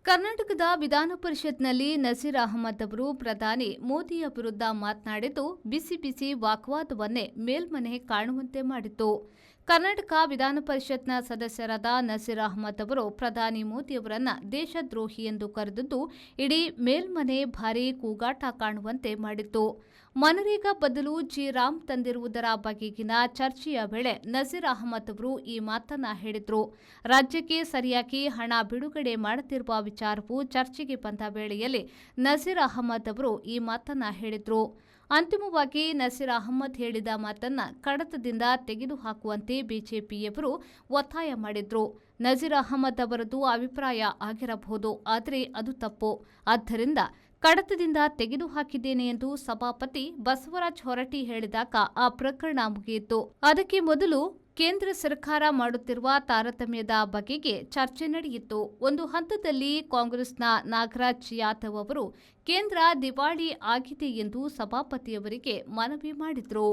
ಕರ್ನಾಟಕದ ವಿಧಾನ ಪರಿಷತ್ನಲ್ಲಿ ನಸೀರ್ ಅಹಮದ್ ಅವರು ಪ್ರಧಾನಿ ಮೋದಿಯ ವಿರುದ್ಧ ಮಾತನಾಡಿದ್ದು ಬಿಸಿ ಬಿಸಿ ವಾಗ್ವಾದವನ್ನೇ ಮೇಲ್ಮನೆ ಕಾಣುವಂತೆ ಮಾಡಿತು. ಕರ್ನಾಟಕ ವಿಧಾನ ಪರಿಷತ್ನ ಸದಸ್ಯರಾದ ನಸೀರ್ ಅಹಮದ್ ಅವರು ಪ್ರಧಾನಿ ಮೋದಿಯವರನ್ನ ದೇಶದ್ರೋಹಿ ಎಂದು ಕರೆದಿದ್ದು ಇಡೀ ಮೇಲ್ಮನೆ ಭಾರೀ ಕೂಗಾಟ ಕಾಣುವಂತೆ ಮಾಡಿತ್ತು. ಮನರೇಗಾ ಬದಲು ಜಿ-ರಾಮ್ ತಂದಿರುವುದರ ಬಗೆಗಿನ ಚರ್ಚೆಯ ವೇಳೆ ನಸೀರ್ ಅಹಮದ್ ಅವರು ಈ ಮಾತನ್ನ ಹೇಳಿದ್ರು. ರಾಜ್ಯಕ್ಕೆ ಸರಿಯಾಗಿ ಹಣ ಬಿಡುಗಡೆ ಮಾಡುತ್ತಿರುವ ವಿಚಾರವು ಚರ್ಚೆಗೆ ಬಂದ ವೇಳೆಯಲ್ಲಿ ನಸೀರ್ ಅಹಮದ್ ಅವರು ಈ ಮಾತನ್ನ ಹೇಳಿದ್ರು. ಅಂತಿಮವಾಗಿ ನಸೀರ್ ಅಹಮದ್ ಹೇಳಿದ ಮಾತನ್ನ ಕಡತದಿಂದ ತೆಗೆದುಹಾಕುವಂತೆ ಬಿಜೆಪಿಯವರು ಒತ್ತಾಯ ಮಾಡಿದ್ರು. ನಸೀರ್ ಅಹಮದ್ ಅವರದ್ದು ಅಭಿಪ್ರಾಯ ಆಗಿರಬಹುದು, ಆದರೆ ಅದು ತಪ್ಪು. ಆದ್ದರಿಂದ ಕಡತದಿಂದ ತೆಗೆದುಹಾಕಿದ್ದೇನೆ ಎಂದು ಸಭಾಪತಿ ಬಸವರಾಜ ಹೊರಟ್ಟಿ ಹೇಳಿದಾಗ ಆ ಪ್ರಕರಣ ಮುಗಿಯಿತು. ಅದಕ್ಕೆ ಮೊದಲು ಕೇಂದ್ರ ಸರ್ಕಾರ ಮಾಡುತ್ತಿರುವ ತಾರತಮ್ಯದ ಬಗೆಗೆ ಚರ್ಚೆ ನಡೆಯಿತು. ಒಂದು ಹಂತದಲ್ಲಿ ಕಾಂಗ್ರೆಸ್ನ ನಾಗರಾಜ್ ಯಾದವ್ ಅವರು ಕೇಂದ್ರ ದಿವಾಳಿ ಆಗಿದೆ ಎಂದು ಸಭಾಪತಿಯವರಿಗೆ ಮನವಿ ಮಾಡಿದ್ರು.